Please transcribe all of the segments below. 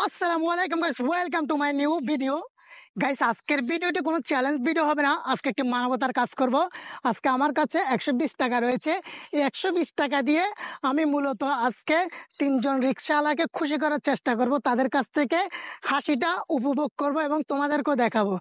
আসসালামু আলাইকুম guys, welcome to my new video. Guys, আজকের ভিডিওটি কোনো চ্যালেঞ্জ ভিডিও হবে না। আজকে একটি মানবতার কাজ করব। আজকে আমার কাছে 120 টাকা রয়েছে। এই 120 টাকা দিয়ে আমি মূলত আজকে 3জন রিক্সাওয়ালাকে খুশি করার চেষ্টা করব, তাদের কাছ থেকে হাসিটা উপভোগ করব এবং তোমাদেরকেও দেখাবো।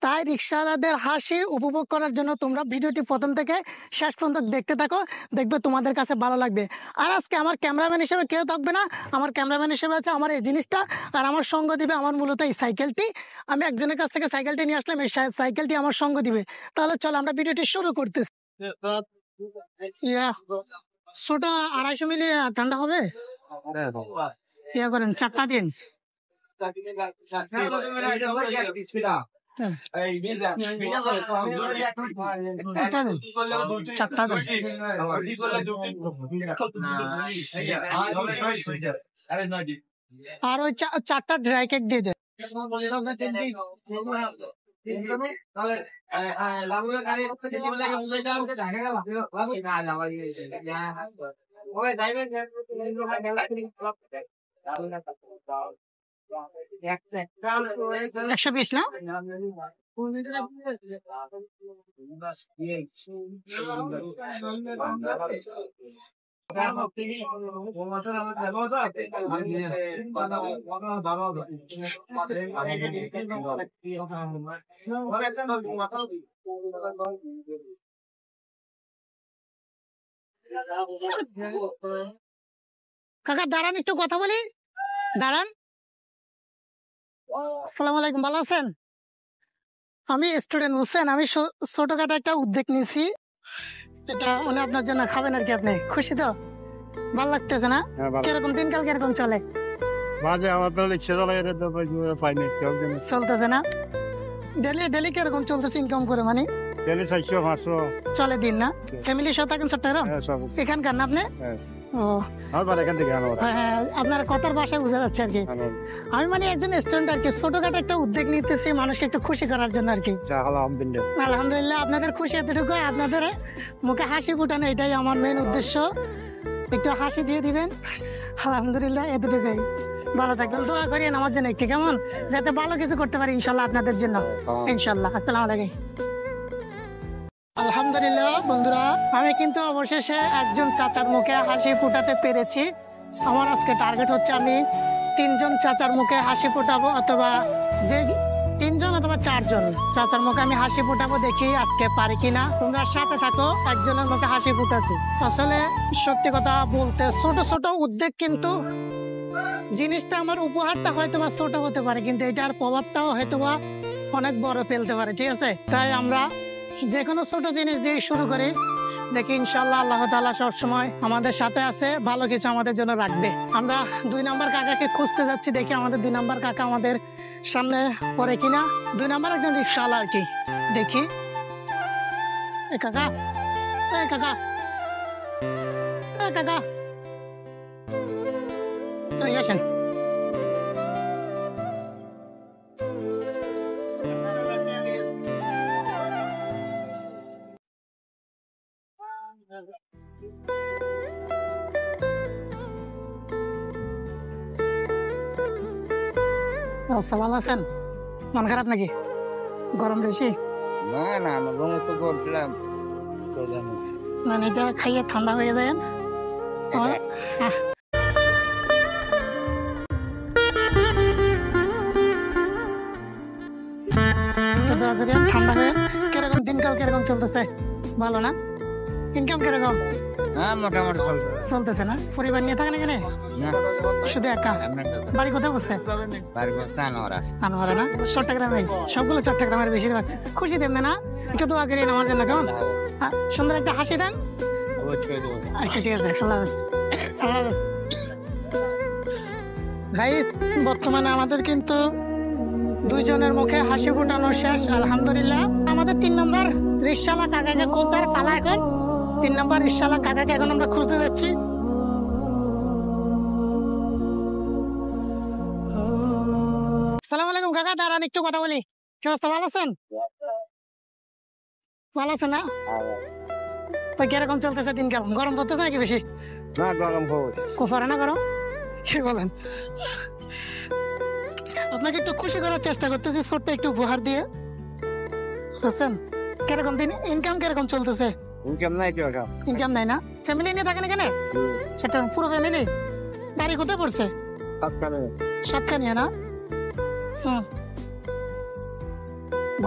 তাই রিক্সাওয়ালাদের হাসি উপভোগ করার জন্য তোমরা ভিডিওটি প্রথম থেকে শেষ পর্যন্ত দেখতে থাকো, দেখবে তোমাদের কাছে ভালো লাগবে। আর আজকে আমার ক্যামেরাম্যান হিসেবে কেউ থাকবে না, আমার ক্যামেরাম্যান হিসেবে আছে আমার এই জিনিসটা, আর আমার সঙ্গ দিবে আমার মূলত এই সাইকেলটি। আমি একজনের কাছ থেকে সাইকেলটি নিয়ে আসলাম, এই সাইকেলটি আমার সঙ্গ দিবে। তাহলে চলো আমরা ভিডিওটি শুরু করতেছি। ছোট 250 মিলি ঠান্ডা হবে, ইয়া করেন 4টা দিন। আর ওই 4টা ড্রাই কেক দিয়ে দেয়। একশো 20 না? কাকা দাঁড়ান, একটু কথা বলি, দাঁড়ান। আসসালামু আলাইকুম, ভালো আছেন? আমি স্টুডেন্ট, বুঝছেন, আমি ছোটখাটো একটা উদ্যোগ নিয়েছি, এটা উনি আপনার জন্য খাবেন আর কি। আপনি খুশি তো? ভালো লাগতেছে না? কিরকম দিনকাল কিরকম চলে? চলতেছে না? ডেলি ডেলি কিরকম চলতেছে ইনকাম করে? মানে চলে দিন না? ফ্যামিলির সাথে থাকেন চট্টগ্রাম? এখানকার না আপনি? ও হ্যাঁ, আপনার কথার ভাষায় বোঝা যাচ্ছে আর কি। আমি মানে একজন স্টুডেন্ট আর কি, ছোটখাটো একটা উদ্যোগ নিতেছি মানুষকে একটু খুশি করার জন্য আর কি। আলহামদুলিল্লাহ, আপনাদের খুশি এতটুকু, আপনাদের মুখে হাসি ফুটানো, এটাই আমার মেন উদ্দেশ্য। একটু হাসি দিয়ে দিবেন, আলহামদুলিল্লাহ, এতটুকুই। ভালো থাকবেন, দোয়া করিয়েন আমার জন্য একটু, কেমন? যাতে ভালো কিছু করতে পারি ইনশাল্লাহ আপনাদের জন্য, ইনশাল্লাহ। আসসালামু আলাইকুম। আলহামদুলিল্লাহ বন্ধুরা, আমি কিন্তু অবশেষে একজন চাচার মুখে হাসি ফুটাতে পেরেছি। আমার আজকে টার্গেট হচ্ছে আমি 3জন চাচার মুখে হাসি ফুটাবো, অথবা যে 3জন অথবা 4জন চাচার মুখে আমি হাসি ফুটাবো, দেখি আজকে পারি কিনা। তোমরা সাথে থাকো, একজনের মুখে হাসি ফুটাছি। আসলে সত্যি কথা বলতে ছোট ছোট উদ্যোগ, কিন্তু জিনিসটা আমার উপহারটা হয়তোবা ছোট হতে পারে, কিন্তু এটার প্রভাবটাও হয়তোবা অনেক বড় ফেলতে পারে, ঠিক আছে? তাই আমরা যে কোনো ছোট জিনিস দিয়ে শুরু করি, দেখি ইনশাল্লাহ আল্লাহ তাআলা সবসময় আমাদের সাথে আছে, ভালো কিছু আমাদের জন্য রাখবে। আমরা 2 নম্বর কাকাকে খুঁজতে যাচ্ছি, দেখি আমাদের 2 নম্বর কাকা আমাদের সামনে পড়ে কিনা। 2 নম্বর একজন রিক্সাওয়ালা আর কি, দেখি। এ কাকা, এ কাকা, এ কাকা, আসেন। অবস্থা ভালো আছেন? মন খারাপ নাকি? গরম বেশি? না না, আমি তো করছিলাম, মানে এটা খাইয়ে ঠান্ডা হয়ে যায়। ঠান্ডা হয়ে কিরকম দিনকাল কিরকম চলতেছে? ভালো না? ইনকাম কিরকম? হ্যাঁ, মোটামুটি চলতেছে না? পরিবার নিয়ে থাকেন এখানে? শুধু একা? বাড়ি কোথায় বসছে? আনোয়ারা না? চট্টগ্রামে? সবগুলো চট্টগ্রামের বেশিরভাগ। খুশি দেন না? একটু দোয়া করেন আমার জন্য, কেমন? সুন্দর একটা হাসি দেন। আচ্ছা ঠিক আছে, আল্লাহ হাফেজ। আল্লাহ হাফেজ। গাইস, বর্তমানে আমাদের কিন্তু 2 জনের মুখে হাসি ফুটানো শেষ, আলহামদুলিল্লাহ। আমাদের 3 নম্বর রিক্সাওয়ালা কাকাকে খোঁজার পালা এখন। 3 নম্বর রিক্সাওয়ালা কাকাকে এখন আমরা খুঁজতে যাচ্ছি। আসসালামু আলাইকুম কাকা, দাঁড়ান একটু কথা বলি। কি অবস্থা, ভালো আছেন? ভালো আছেন না? তো কিরকম চলতেছে দিনকাল? গরম পড়তেছে নাকি বেশি? না, গরম পড়ে না? গরম কি বলেন? আপনাকে একটু খুশি করার চেষ্টা করতেছি ছোট্ট একটু উপহার দিয়ে। বুঝছেন কিরকম দিন ইনকাম কিরকম চলতেছে? ইনকাম নাই তো কাকা। ইনকাম নাই না? ফ্যামিলি নিয়ে থাকেন এখানে? সেটা পুরো ফ্যামিলি? বাড়ি কোথায় পড়ছে? সাতখানিয়া না? হুম।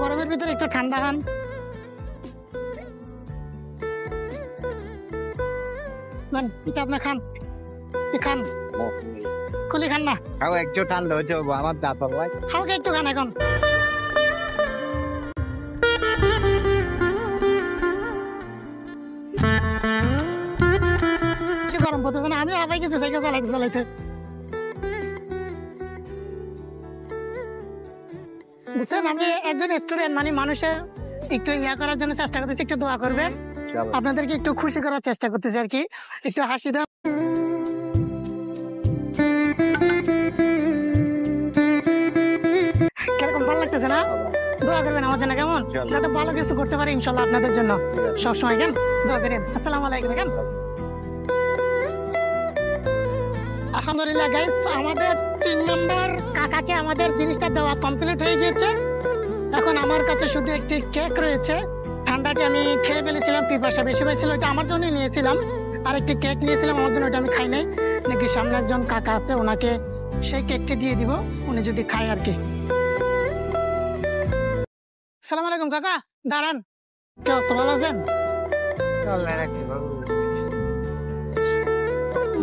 গরমের ভিতরে একটু ঠান্ডা খান। নেন, এটা আপনি খান। খান, খুলি খান না। খাও একটু ঠান্ডা হয়েছে আমার দাঁত ভাই। হালকা একটু খান এখন। গরম পড়তেছে না? আমি আবার গেছি সাইকেল চালাইতে চালাইতে। বুঝছেন আমি একজন স্টুডেন্ট, মানে মানুষের একটু ইয়া করার জন্য চেষ্টা করতেছি, একটু দোয়া করবেন। আপনাদেরকে একটু খুশি করার চেষ্টা করতেছি আর কি, একটু হাসি দাও। কিরকম ভালো লাগতেছে না? দোয়া করবেন আমার জন্য কেমন, যাতে ভালো কিছু করতে পারি ইনশাল্লাহ আপনাদের জন্য। সবসময় কেন দোয়া করেন। আসসালামু আলাইকুম। কেন আলহামদুলিল্লাহ গাইস, আমাদের 3 নম্বর কাকাকে আমাদের জিনিসটা দেওয়া কমপ্লিট হয়ে গিয়েছে। এখন আমার কাছে শুধু একটি কেক রয়েছে। ঠান্ডাটি আমি খেয়ে ফেলেছিলাম, পিপাসা বেশি হয়েছিল, এটা আমার জন্যই নিয়েছিলাম। আর একটি কেক নিয়েছিলাম আমার জন্য, ওটা আমি খাই নাই। নাকি সামনে একজন কাকা আছে, ওনাকে সেই কেকটি দিয়ে দিব, উনি যদি খায় আর কি। সালাম আলাইকুম কাকা, দাঁড়ান। কি অবস্থা, ভালো আছেন?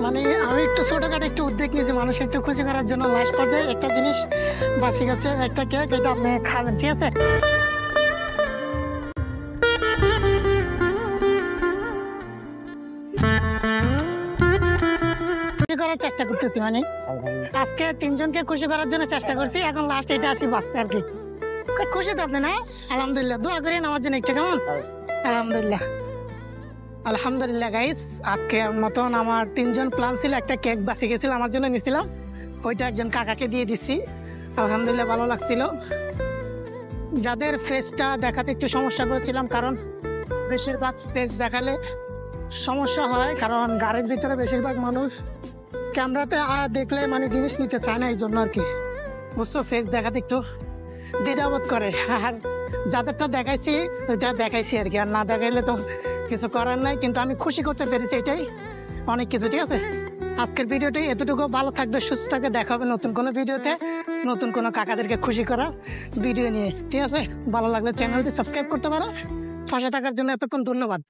মানে আমি একটু ছোটখাটো একটু উদ্যোগ নিয়েছি মানুষ একটু খুশি করার জন্য। লাস্ট পর্যায়ে একটা জিনিস বাঁচি গেছে, একটা কেক, এটা আপনি খাবেন, ঠিক আছে? খুশি করার চেষ্টা করতেছি, মানে আজকে 3 জনকে খুশি করার জন্য চেষ্টা করছি, এখন লাস্ট এটা আসি বাঁচছে আর কি। খুশি তো আপনি না? আলহামদুলিল্লাহ, দোয়া করেন আমার জন্য একটা কেমন। আলহামদুলিল্লাহ। আলহামদুলিল্লাহ গাইস, আজকে মতন আমার 3 জন প্ল্যান ছিল, একটা কেক বাঁচি গেছিল আমার জন্য নিছিলাম, ওইটা একজন কাকাকে দিয়ে দিচ্ছি। আলহামদুলিল্লাহ, ভালো লাগছিল। যাদের ফেসটা দেখাতে একটু সমস্যা করেছিলাম, কারণ বেশিরভাগ ফেস দেখালে সমস্যা হয়, কারণ গাড়ির ভিতরে বেশিরভাগ মানুষ ক্যামেরাতে দেখলে মানে জিনিস নিতে চায় না, এই জন্য আর কি। বুঝছো, ফেস দেখাতে একটু দ্বিধাবোধ করে। আর যাদেরটা দেখাইছি ওইটা দেখাইছি আর কি, আর না দেখাইলে তো কিছু করার নাই। কিন্তু আমি খুশি করতে পেরেছি, এটাই অনেক কিছু, ঠিক আছে? আজকের ভিডিওটি এতটুকু, ভালো থাকবে, সুস্থ থাকবে, দেখা হবে নতুন কোনো ভিডিওতে, নতুন কোনো কাকাদেরকে খুশি করা ভিডিও নিয়ে, ঠিক আছে? ভালো লাগলে চ্যানেলটি সাবস্ক্রাইব করতে পারো। পাশে থাকার জন্য এতক্ষণ ধন্যবাদ।